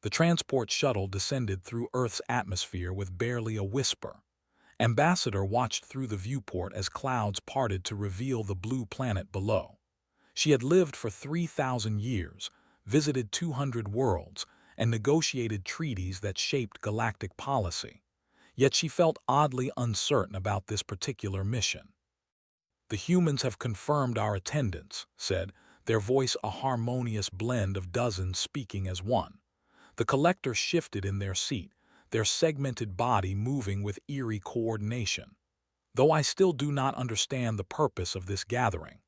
The transport shuttle descended through Earth's atmosphere with barely a whisper. Ambassador watched through the viewport as clouds parted to reveal the blue planet below. She had lived for 3,000 years, visited 200 worlds, and negotiated treaties that shaped galactic policy. Yet she felt oddly uncertain about this particular mission. "The humans have confirmed our attendance," said, their voice a harmonious blend of dozens speaking as one. The collector shifted in their seat, their segmented body moving with eerie coordination. "Though I still do not understand the purpose of this gathering."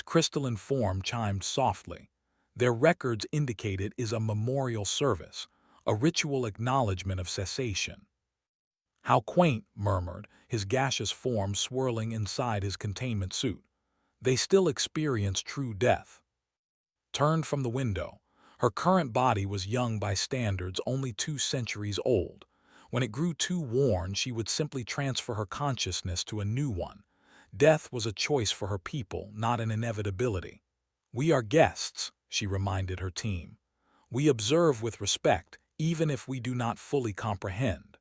Crystalline form chimed softly. "Their records indicate it is a memorial service, a ritual acknowledgement of cessation." "How quaint," murmured, his gaseous form swirling inside his containment suit. "They still experience true death." Turned from the window. Her current body was young by standards, only 2 centuries old. When it grew too worn, she would simply transfer her consciousness to a new one. Death was a choice for her people, not an inevitability. "We are guests," she reminded her team. "We observe with respect, even if we do not fully comprehend."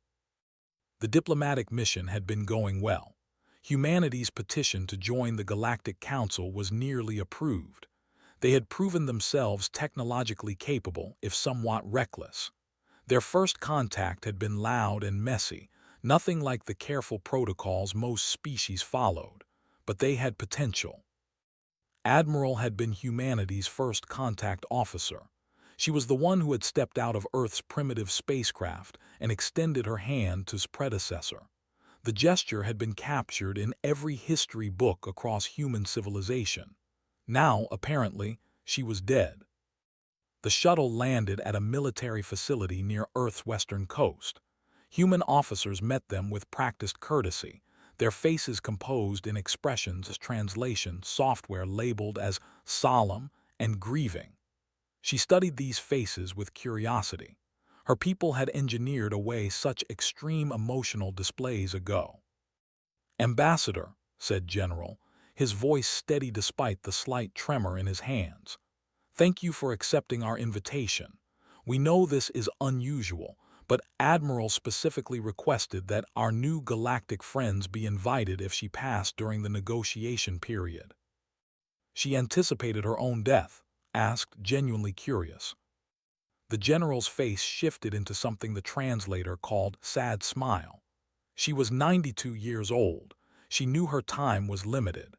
The diplomatic mission had been going well. Humanity's petition to join the Galactic Council was nearly approved. They had proven themselves technologically capable, if somewhat reckless. Their first contact had been loud and messy, nothing like the careful protocols most species followed, but they had potential. Admiral had been humanity's first contact officer. She was the one who had stepped out of Earth's primitive spacecraft and extended her hand to his predecessor. The gesture had been captured in every history book across human civilization. Now, apparently, she was dead. The shuttle landed at a military facility near Earth's western coast. Human officers met them with practiced courtesy, their faces composed in expressions translation software labeled as solemn and grieving. She studied these faces with curiosity. Her people had engineered away such extreme emotional displays ago. "Ambassador," said General, his voice steady despite the slight tremor in his hands. "Thank you for accepting our invitation. We know this is unusual, but Admiral specifically requested that our new galactic friends be invited if she passed during the negotiation period." "She anticipated her own death?" asked, genuinely curious. The general's face shifted into something the translator called sad smile. "She was 92 years old. She knew her time was limited."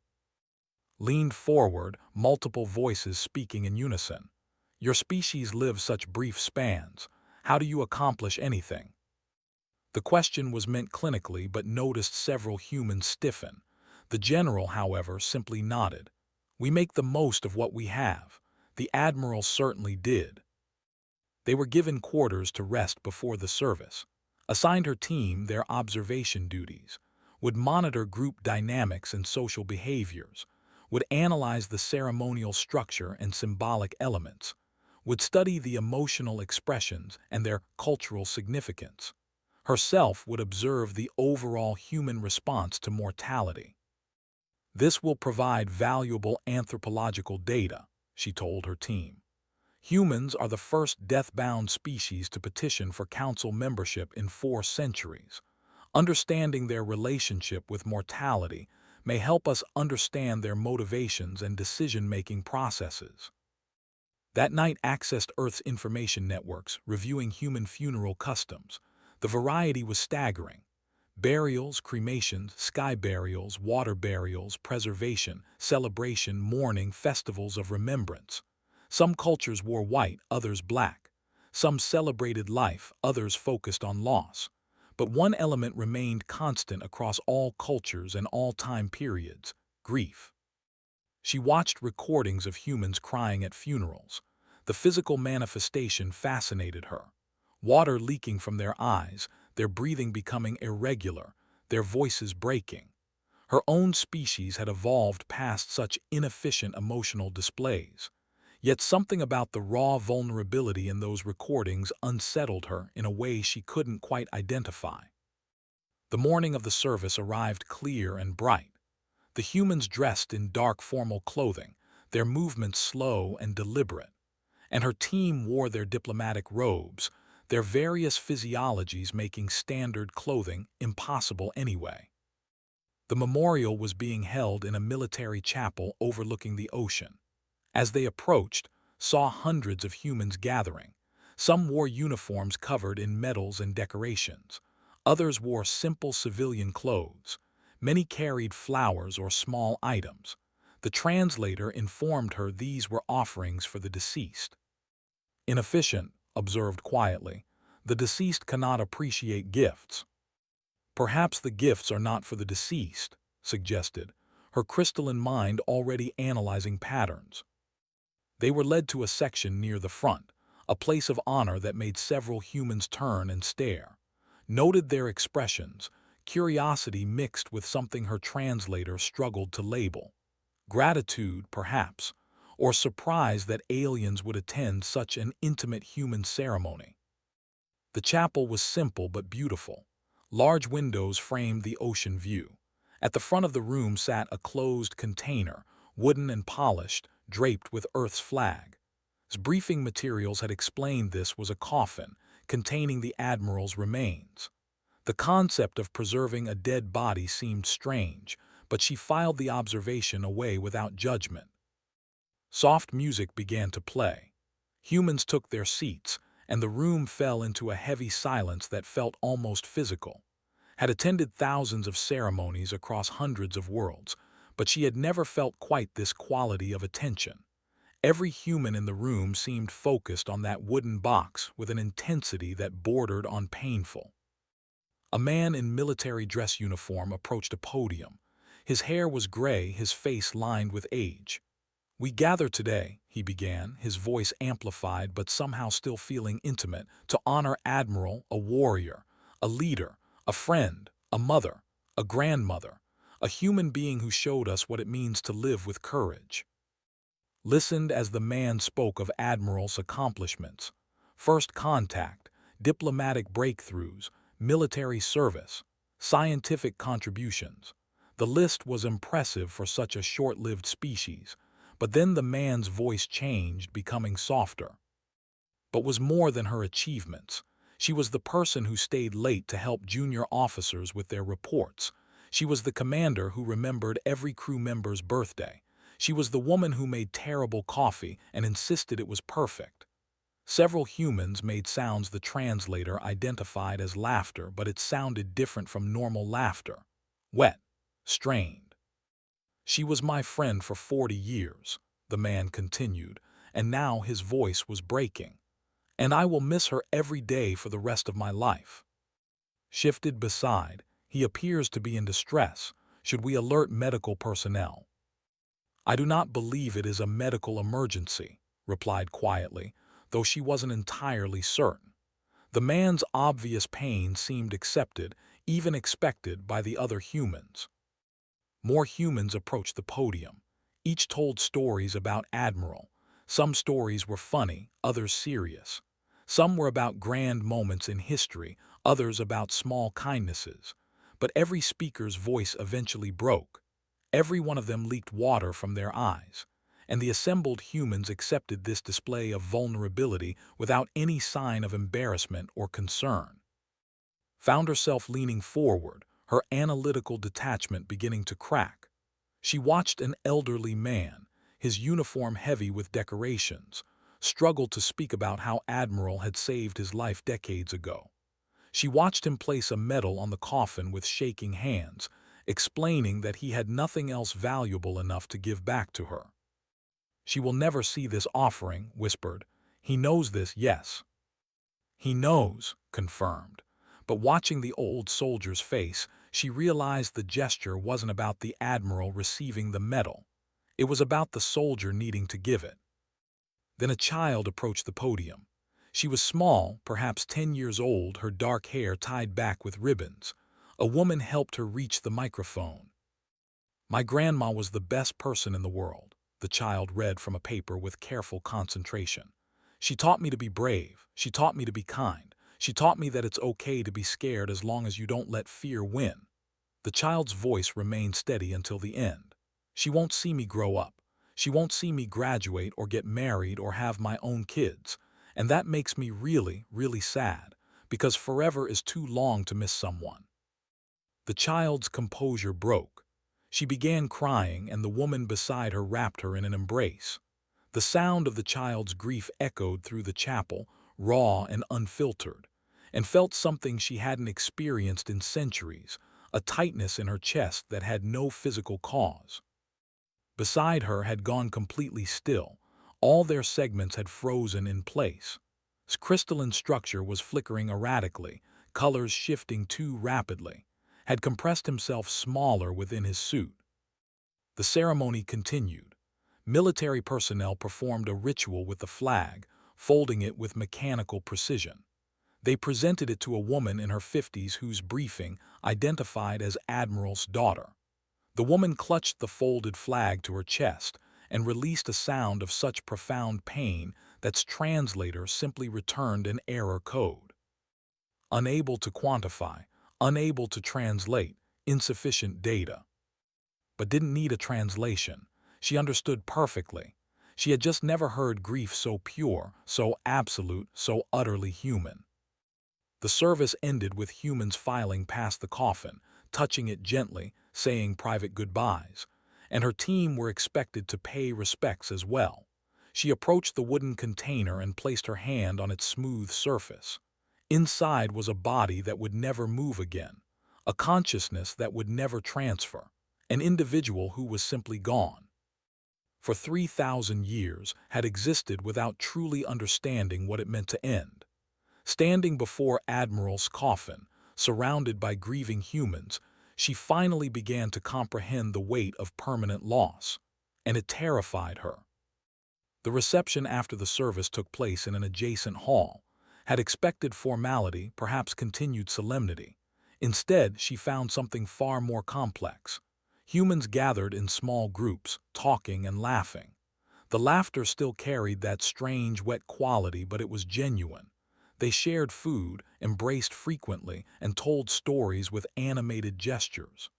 Leaned forward, multiple voices speaking in unison. "Your species lives such brief spans. How do you accomplish anything?" The question was meant clinically, but noticed several humans stiffen. The general, however, simply nodded. "We make the most of what we have." The admiral certainly did. They were given quarters to rest before the service. Assigned her team their observation duties. Would monitor group dynamics and social behaviors. Would analyze the ceremonial structure and symbolic elements. Would study the emotional expressions and their cultural significance. Herself would observe the overall human response to mortality. "This will provide valuable anthropological data," she told her team. "Humans are the first death-bound species to petition for council membership in 4 centuries. Understanding their relationship with mortality may help us understand their motivations and decision-making processes." That night accessed Earth's information networks, reviewing human funeral customs. The variety was staggering. Burials, cremations, sky burials, water burials, preservation, celebration, mourning, festivals of remembrance. Some cultures wore white, others black. Some celebrated life, others focused on loss. But one element remained constant across all cultures and all time periods: grief. She watched recordings of humans crying at funerals. The physical manifestation fascinated her. Water leaking from their eyes, their breathing becoming irregular, their voices breaking. Her own species had evolved past such inefficient emotional displays. Yet something about the raw vulnerability in those recordings unsettled her in a way she couldn't quite identify. The morning of the service arrived clear and bright. The humans dressed in dark formal clothing, their movements slow and deliberate. and her team wore their diplomatic robes, their various physiologies making standard clothing impossible anyway. The memorial was being held in a military chapel overlooking the ocean. As they approached, saw hundreds of humans gathering. Some wore uniforms covered in medals and decorations. Others wore simple civilian clothes. Many carried flowers or small items. The translator informed her these were offerings for the deceased. Inefficient, observed quietly. The deceased cannot appreciate gifts. Perhaps the gifts are not for the deceased, suggested, her crystalline mind already analyzing patterns. They were led to a section near the front, a place of honor that made several humans turn and stare. Noted their expressions, curiosity mixed with something her translator struggled to label. Gratitude, perhaps, or surprise that aliens would attend such an intimate human ceremony. The chapel was simple but beautiful. Large windows framed the ocean view. At the front of the room sat a closed container, wooden and polished, draped with Earth's flag. Briefing materials had explained this was a coffin containing the admiral's remains. The concept of preserving a dead body seemed strange, but she filed the observation away without judgment. Soft music began to play. Humans took their seats, and the room fell into a heavy silence that felt almost physical. Had attended thousands of ceremonies across hundreds of worlds, but she had never felt quite this quality of attention. Every human in the room seemed focused on that wooden box with an intensity that bordered on painful. A man in military dress uniform approached a podium. His hair was gray, his face lined with age. "We gather today," he began, his voice amplified but somehow still feeling intimate, "to honor Admiral, a warrior, a leader, a friend, a mother, a grandmother, a human being who showed us what it means to live with courage." Listened as the man spoke of Admiral's accomplishments: first contact, diplomatic breakthroughs, military service, scientific contributions. The list was impressive for such a short-lived species, but then the man's voice changed, becoming softer. But was more than her achievements. She was the person who stayed late to help junior officers with their reports. She was the commander who remembered every crew member's birthday. She was the woman who made terrible coffee and insisted it was perfect. Several humans made sounds the translator identified as laughter, but it sounded different from normal laughter. Wet, strained. "She was my friend for 40 years, the man continued, and now his voice was breaking. "And I will miss her every day for the rest of my life." Shifted beside, "He appears to be in distress. Should we alert medical personnel?" "I do not believe it is a medical emergency," replied quietly, though she wasn't entirely certain. The man's obvious pain seemed accepted, even expected, by the other humans. More humans approached the podium. Each told stories about Admiral. Some stories were funny, others serious. Some were about grand moments in history, others about small kindnesses. But every speaker's voice eventually broke. Every one of them leaked water from their eyes, and the assembled humans accepted this display of vulnerability without any sign of embarrassment or concern. Found herself leaning forward, her analytical detachment beginning to crack. She watched an elderly man, his uniform heavy with decorations, struggle to speak about how Admiral had saved his life decades ago. She watched him place a medal on the coffin with shaking hands, explaining that he had nothing else valuable enough to give back to her. "She will never see this offering," whispered. "He knows this, yes." "He knows," confirmed. But watching the old soldier's face, she realized the gesture wasn't about the Admiral receiving the medal. It was about the soldier needing to give it. Then a child approached the podium. She was small, perhaps 10 years old, her dark hair tied back with ribbons. A woman helped her reach the microphone. "My grandma was the best person in the world," the child read from a paper with careful concentration. "She taught me to be brave. She taught me to be kind. She taught me that it's okay to be scared as long as you don't let fear win." The child's voice remained steady until the end. "She won't see me grow up. She won't see me graduate or get married or have my own kids, and that makes me really, really sad, because forever is too long to miss someone." The child's composure broke. She began crying, and the woman beside her wrapped her in an embrace. The sound of the child's grief echoed through the chapel, raw and unfiltered, and felt something she hadn't experienced in centuries, a tightness in her chest that had no physical cause. Beside her had gone completely still. All their segments had frozen in place. Crystalline structure was flickering erratically, colors shifting too rapidly, had compressed himself smaller within his suit. The ceremony continued. Military personnel performed a ritual with the flag, folding it with mechanical precision. They presented it to a woman in her 50s whose briefing identified as Admiral's daughter. The woman clutched the folded flag to her chest and released a sound of such profound pain that its translator simply returned an error code. Unable to quantify, unable to translate, insufficient data. But didn't need a translation. She understood perfectly. She had just never heard grief so pure, so absolute, so utterly human. The service ended with humans filing past the coffin, touching it gently, saying private goodbyes, and her team were expected to pay respects as well. She approached the wooden container and placed her hand on its smooth surface. Inside was a body that would never move again, a consciousness that would never transfer, an individual who was simply gone. For 3,000 years had existed without truly understanding what it meant to end. Standing before Admiral's coffin, surrounded by grieving humans, she finally began to comprehend the weight of permanent loss, and it terrified her. The reception after the service took place in an adjacent hall, had expected formality, perhaps continued solemnity. Instead, she found something far more complex. Humans gathered in small groups, talking and laughing. The laughter still carried that strange, wet quality, but it was genuine. They shared food, embraced frequently, and told stories with animated gestures.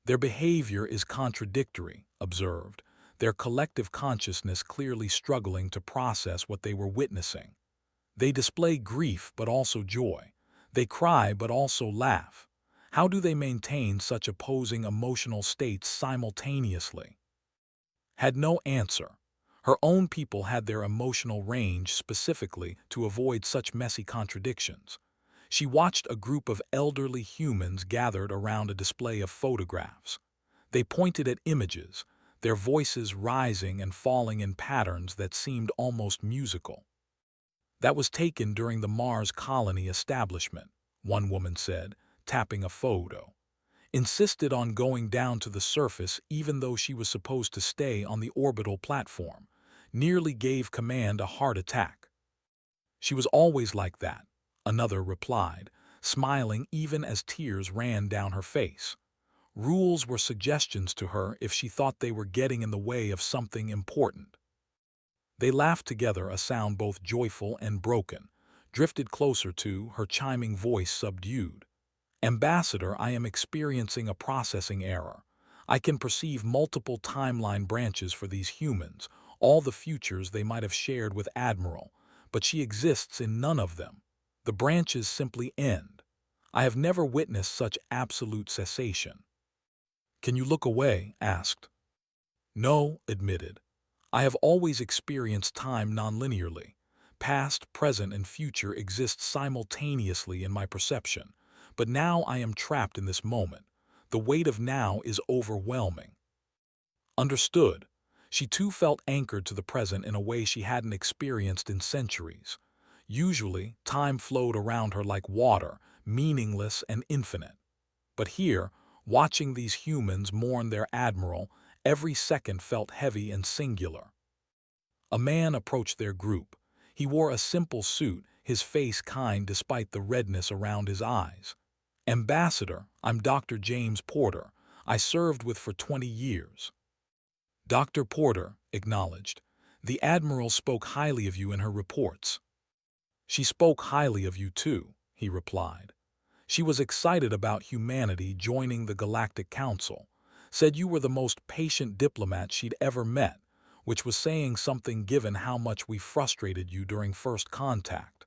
Their behavior is contradictory, observed, their collective consciousness clearly struggling to process what they were witnessing. They display grief but also joy. They cry but also laugh. How do they maintain such opposing emotional states simultaneously? Had no answer. Her own people had their emotional range specifically to avoid such messy contradictions. She watched a group of elderly humans gathered around a display of photographs. They pointed at images, their voices rising and falling in patterns that seemed almost musical. "That was taken during the Mars colony establishment," one woman said, tapping a photo. "Insisted on going down to the surface even though she was supposed to stay on the orbital platform. Nearly gave command a heart attack." "She was always like that," another replied, smiling even as tears ran down her face. "Rules were suggestions to her if she thought they were getting in the way of something important." They laughed together, a sound both joyful and broken, drifted closer to her chiming voice subdued. "Ambassador, I am experiencing a processing error. I can perceive multiple timeline branches for these humans, all the futures they might have shared with Admiral, but she exists in none of them. The branches simply end. I have never witnessed such absolute cessation." "Can you look away?" asked. "No," admitted. "I have always experienced time nonlinearly. Past, present, and future exist simultaneously in my perception. But now I am trapped in this moment. The weight of now is overwhelming." Understood. She too felt anchored to the present in a way she hadn't experienced in centuries. Usually, time flowed around her like water, meaningless and infinite. But here, watching these humans mourn their admiral, every second felt heavy and singular. A man approached their group. He wore a simple suit, his face kind despite the redness around his eyes. "Ambassador, I'm Dr. James Porter. I served with for 20 years." "Dr. Porter," acknowledged. "The Admiral spoke highly of you in her reports." "She spoke highly of you too," he replied. "She was excited about humanity joining the Galactic Council. Said you were the most patient diplomat she'd ever met, which was saying something given how much we frustrated you during first contact.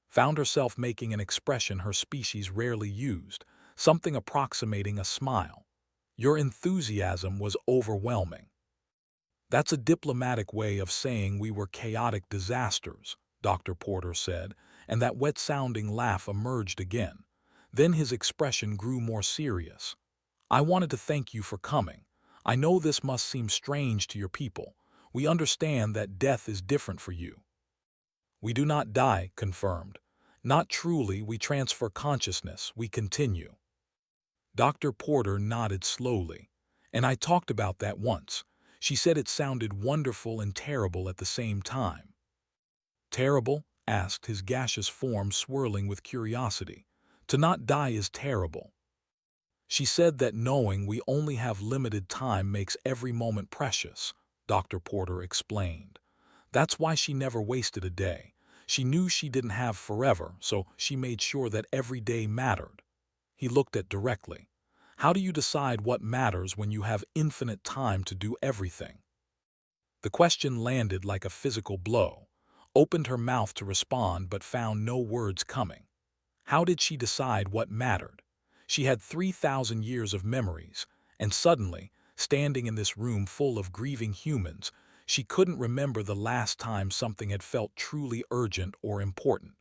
Found herself making an expression her species rarely used, something approximating a smile. Your enthusiasm was overwhelming. That's a diplomatic way of saying we were chaotic disasters, Dr. Porter said, and that wet-sounding laugh emerged again. Then his expression grew more serious. I wanted to thank you for coming. I know this must seem strange to your people. We understand that death is different for you. We do not die, confirmed. Not truly, we transfer consciousness, we continue. Dr. Porter nodded slowly. And I talked about that once. She said it sounded wonderful and terrible at the same time. Terrible? Asked, his gaseous form swirling with curiosity. To not die is terrible. She said that knowing we only have limited time makes every moment precious, Dr. Porter explained. That's why she never wasted a day. She knew she didn't have forever, so she made sure that every day mattered. He looked at directly. How do you decide what matters when you have infinite time to do everything? The question landed like a physical blow. Opened her mouth to respond but found no words coming. How did she decide what mattered? She had 3,000 years of memories, and suddenly, standing in this room full of grieving humans, she couldn't remember the last time something had felt truly urgent or important.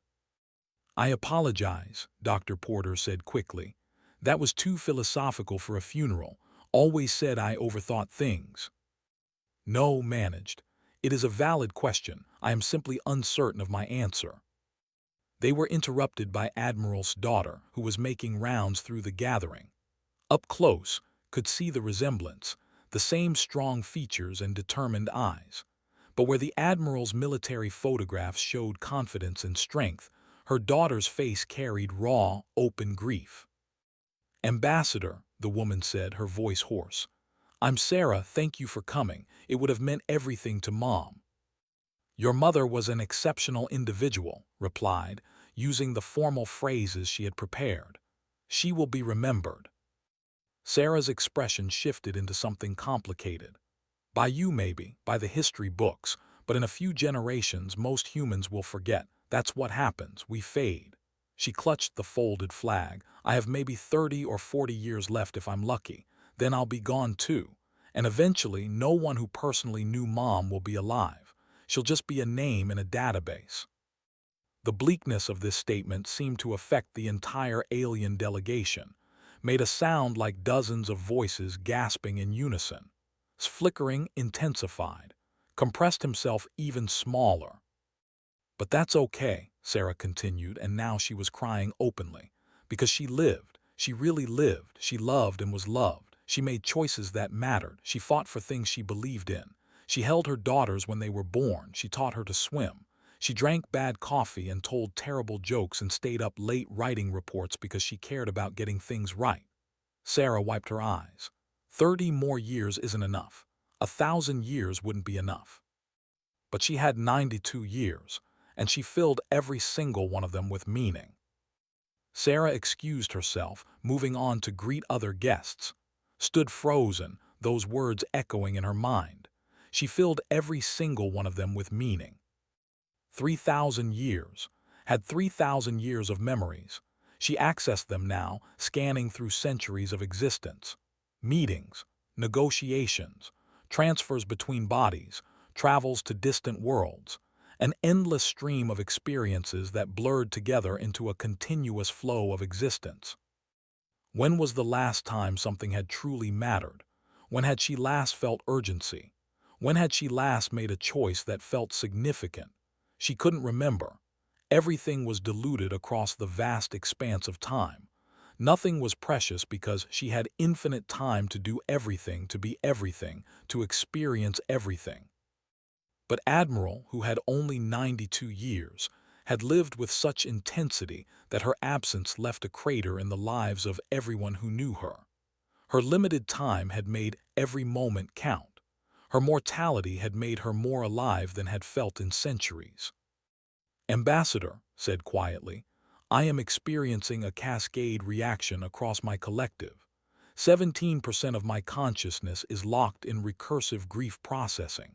I apologize, Dr. Porter said quickly. That was too philosophical for a funeral. Always said I overthought things. No, managed. It is a valid question. I am simply uncertain of my answer. They were interrupted by Admiral's daughter, who was making rounds through the gathering. Up close, could see the resemblance, the same strong features and determined eyes. But where the Admiral's military photographs showed confidence and strength, her daughter's face carried raw, open grief. Ambassador, the woman said, her voice hoarse. I'm Sarah, thank you for coming. It would have meant everything to Mom. Your mother was an exceptional individual, replied, using the formal phrases she had prepared. She will be remembered. Sarah's expression shifted into something complicated. By you maybe, by the history books, but in a few generations most humans will forget. That's what happens, we fade. She clutched the folded flag. I have maybe 30 or 40 years left if I'm lucky. Then I'll be gone too. And eventually no one who personally knew Mom will be alive. She'll just be a name in a database. The bleakness of this statement seemed to affect the entire alien delegation, made a sound like dozens of voices gasping in unison. Flickering intensified, compressed himself even smaller. But that's okay, Sarah continued, and now she was crying openly. Because she lived, she really lived, she loved and was loved. She made choices that mattered, she fought for things she believed in. She held her daughters when they were born, she taught her to swim. She drank bad coffee and told terrible jokes and stayed up late writing reports because she cared about getting things right. Sarah wiped her eyes. 30 more years isn't enough. 1,000 years wouldn't be enough. But she had 92 years, and she filled every single one of them with meaning. Sarah excused herself, moving on to greet other guests. Stood frozen, those words echoing in her mind. She filled every single one of them with meaning. 3,000 years, had 3,000 years of memories. She accessed them now, scanning through centuries of existence. Meetings, negotiations, transfers between bodies, travels to distant worlds, an endless stream of experiences that blurred together into a continuous flow of existence. When was the last time something had truly mattered? When had she last felt urgency? When had she last made a choice that felt significant? She couldn't remember. Everything was diluted across the vast expanse of time. Nothing was precious because she had infinite time to do everything, to be everything, to experience everything. But Admiral, who had only 92 years, had lived with such intensity that her absence left a crater in the lives of everyone who knew her. Her limited time had made every moment count. Her mortality had made her more alive than had felt in centuries. Ambassador, said quietly, I am experiencing a cascade reaction across my collective. 17% of my consciousness is locked in recursive grief processing.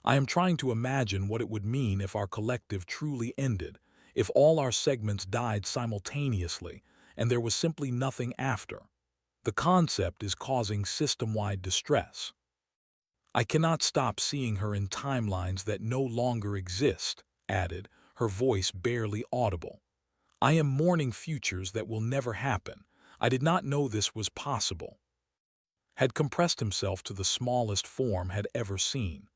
I am trying to imagine what it would mean if our collective truly ended, if all our segments died simultaneously, and there was simply nothing after. The concept is causing system-wide distress. I cannot stop seeing her in timelines that no longer exist, added, her voice barely audible. I am mourning futures that will never happen. I did not know this was possible. Had compressed himself to the smallest form had ever seen.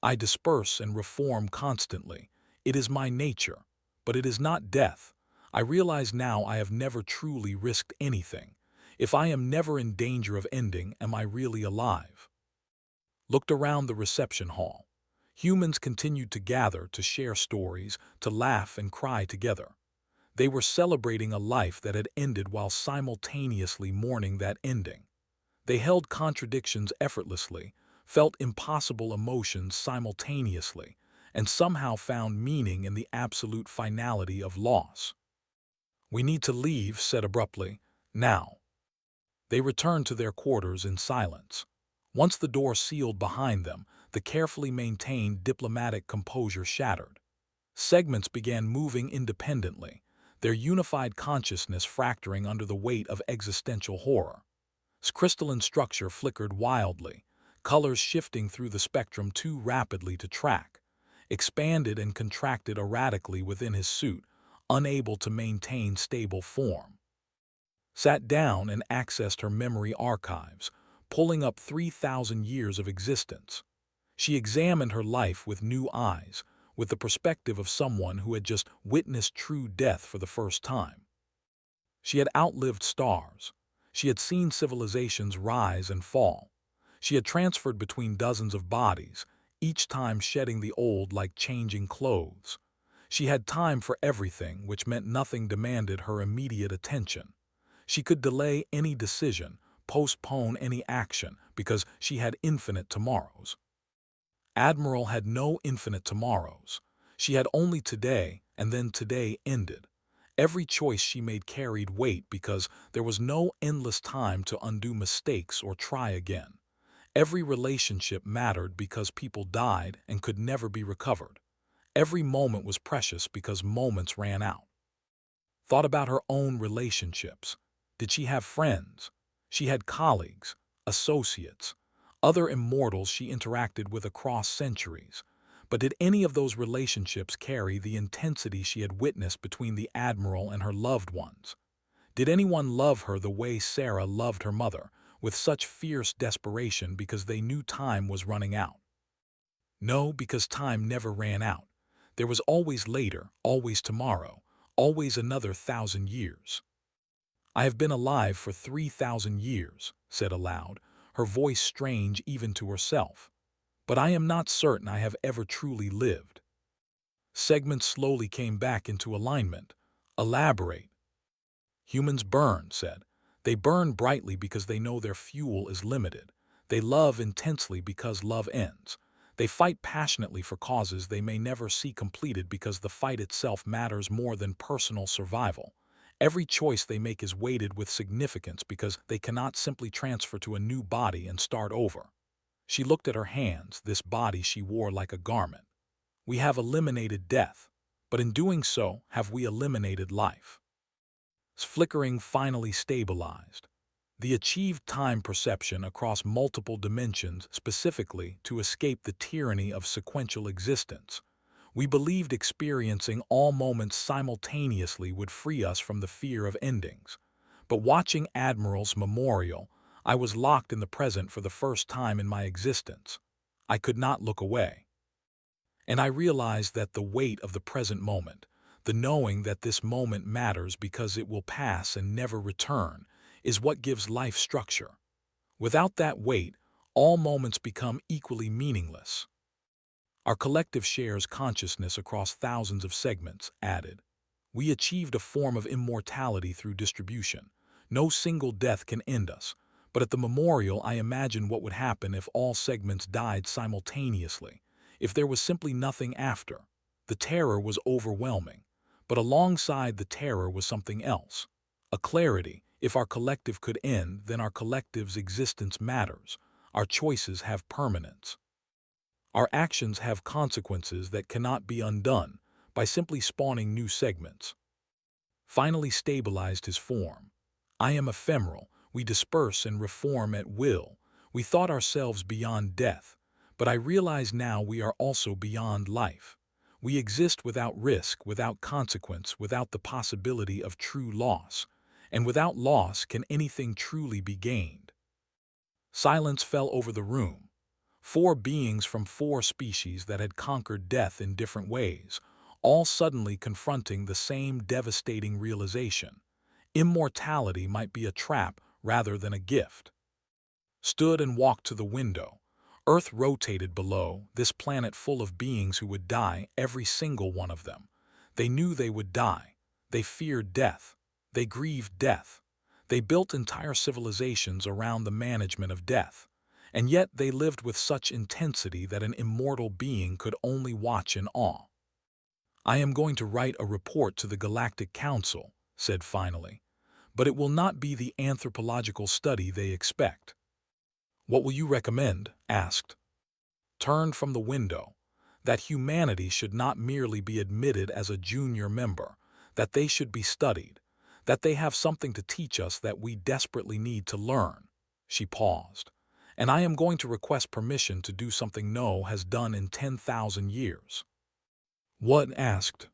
I disperse and reform constantly. It is my nature. But it is not death. I realize now I have never truly risked anything. If I am never in danger of ending, am I really alive? Looked around the reception hall. Humans continued to gather, to share stories, to laugh and cry together. They were celebrating a life that had ended while simultaneously mourning that ending. They held contradictions effortlessly, felt impossible emotions simultaneously, and somehow found meaning in the absolute finality of loss. "We need to leave," said abruptly, "now." They returned to their quarters in silence. Once the door sealed behind them, the carefully maintained diplomatic composure shattered. Segments began moving independently, their unified consciousness fracturing under the weight of existential horror. Crystalline structure flickered wildly, colors shifting through the spectrum too rapidly to track, expanded and contracted erratically within his suit, unable to maintain stable form. Sat down and accessed her memory archives, pulling up 3,000 years of existence. She examined her life with new eyes, with the perspective of someone who had just witnessed true death for the first time. She had outlived stars. She had seen civilizations rise and fall. She had transferred between dozens of bodies, each time shedding the old like changing clothes. She had time for everything, which meant nothing demanded her immediate attention. She could delay any decision, postpone any action, because she had infinite tomorrows. Admiral had no infinite tomorrows. She had only today, and then today ended. Every choice she made carried weight because there was no endless time to undo mistakes or try again. Every relationship mattered because people died and could never be recovered. Every moment was precious because moments ran out. Thought about her own relationships. Did she have friends? She had colleagues, associates, other immortals she interacted with across centuries. But did any of those relationships carry the intensity she had witnessed between the Admiral and her loved ones? Did anyone love her the way Sarah loved her mother, with such fierce desperation because they knew time was running out? No, because time never ran out. There was always later, always tomorrow, always another 1,000 years. "I have been alive for 3,000 years," said aloud, her voice strange even to herself. "But I am not certain I have ever truly lived." Segments slowly came back into alignment. "Elaborate." "Humans burn," said. "They burn brightly because they know their fuel is limited. They love intensely because love ends. They fight passionately for causes they may never see completed because the fight itself matters more than personal survival. Every choice they make is weighted with significance because they cannot simply transfer to a new body and start over." She looked at her hands, this body she wore like a garment. "We have eliminated death, but in doing so, have we eliminated life?" Flickering finally stabilized. The achieved time perception across multiple dimensions specifically to escape the tyranny of sequential existence. We believed experiencing all moments simultaneously would free us from the fear of endings. But watching Admiral's memorial, I was locked in the present for the first time in my existence. I could not look away. And I realized that the weight of the present moment, the knowing that this moment matters because it will pass and never return, is what gives life structure. Without that weight, all moments become equally meaningless. Our collective shares consciousness across thousands of segments, added. We achieved a form of immortality through distribution. No single death can end us, but at the memorial I imagine what would happen if all segments died simultaneously, if there was simply nothing after. The terror was overwhelming, but alongside the terror was something else. A clarity. If our collective could end, then our collective's existence matters. Our choices have permanence. Our actions have consequences that cannot be undone by simply spawning new segments. Finally stabilized his form. I am ephemeral. We disperse and reform at will. We thought ourselves beyond death, but I realize now we are also beyond life. We exist without risk, without consequence, without the possibility of true loss. And without loss can anything truly be gained? Silence fell over the room. 4 beings from 4 species that had conquered death in different ways, all suddenly confronting the same devastating realization. Immortality might be a trap rather than a gift. Stood and walked to the window. Earth rotated below, this planet full of beings who would die, every single one of them. They knew they would die. They feared death. They grieved death. They built entire civilizations around the management of death. And yet they lived with such intensity that an immortal being could only watch in awe. I am going to write a report to the Galactic Council, said finally, but it will not be the anthropological study they expect. What will you recommend? Asked. Turned from the window. That humanity should not merely be admitted as a junior member, that they should be studied, that they have something to teach us that we desperately need to learn. She paused. And I am going to request permission to do something no has done in 10,000 years. What? Asked.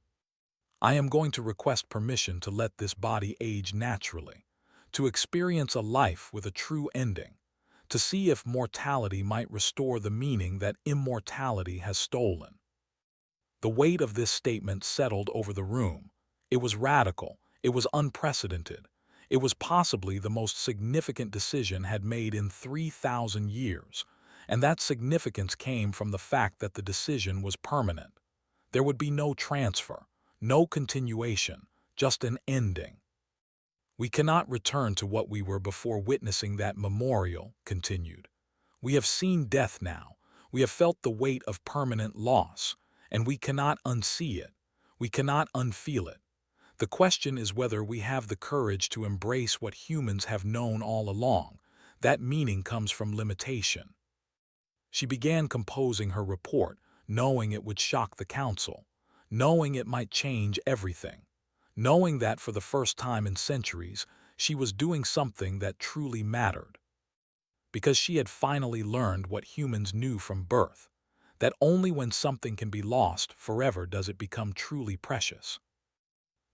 I am going to request permission to let this body age naturally, to experience a life with a true ending, to see if mortality might restore the meaning that immortality has stolen. The weight of this statement settled over the room. It was radical. It was unprecedented. It was possibly the most significant decision had made in 3,000 years, and that significance came from the fact that the decision was permanent. There would be no transfer, no continuation, just an ending. We cannot return to what we were before witnessing that memorial, continued. We have seen death now. We have felt the weight of permanent loss, and we cannot unsee it. We cannot unfeel it. The question is whether we have the courage to embrace what humans have known all along. That meaning comes from limitation. She began composing her report, knowing it would shock the council, knowing it might change everything, knowing that for the first time in centuries, she was doing something that truly mattered. Because she had finally learned what humans knew from birth, that only when something can be lost forever does it become truly precious.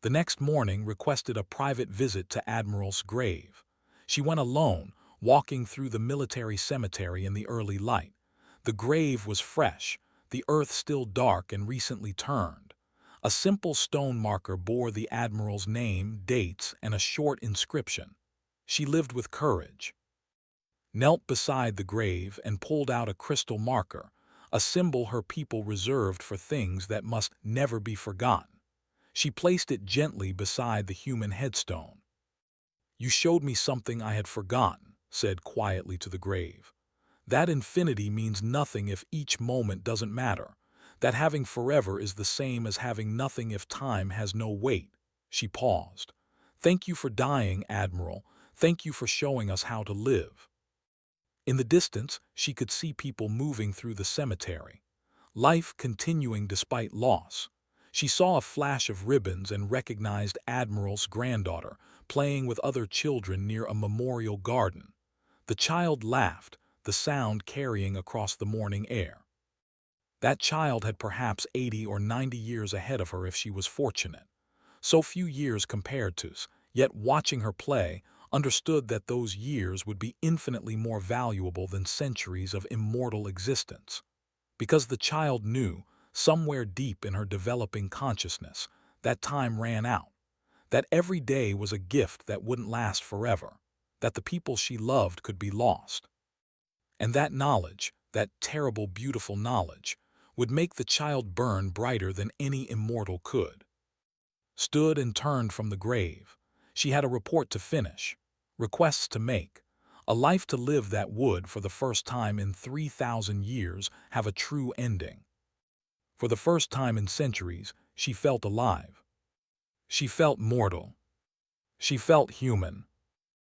The next morning requested a private visit to Admiral's grave. She went alone, walking through the military cemetery in the early light. The grave was fresh, the earth still dark and recently turned. A simple stone marker bore the Admiral's name, dates, and a short inscription. She lived with courage. Knelt beside the grave and pulled out a crystal marker, a symbol her people reserved for things that must never be forgotten. She placed it gently beside the human headstone. You showed me something I had forgotten, said quietly to the grave. That infinity means nothing if each moment doesn't matter. That having forever is the same as having nothing if time has no weight. She paused. Thank you for dying, Admiral. Thank you for showing us how to live. In the distance, she could see people moving through the cemetery. Life continuing despite loss. She saw a flash of ribbons and recognized Admiral's granddaughter playing with other children near a memorial garden. The child laughed, the sound carrying across the morning air. That child had perhaps 80 or 90 years ahead of her if she was fortunate. So few years compared to, yet watching her play, understood that those years would be infinitely more valuable than centuries of immortal existence. Because the child knew, somewhere deep in her developing consciousness, that time ran out, that every day was a gift that wouldn't last forever, that the people she loved could be lost. And that knowledge, that terrible, beautiful knowledge, would make the child burn brighter than any immortal could. Stood and turned from the grave. She had a report to finish, requests to make, a life to live that would, for the first time in 3,000 years, have a true ending. For the first time in centuries, she felt alive. She felt mortal. She felt human.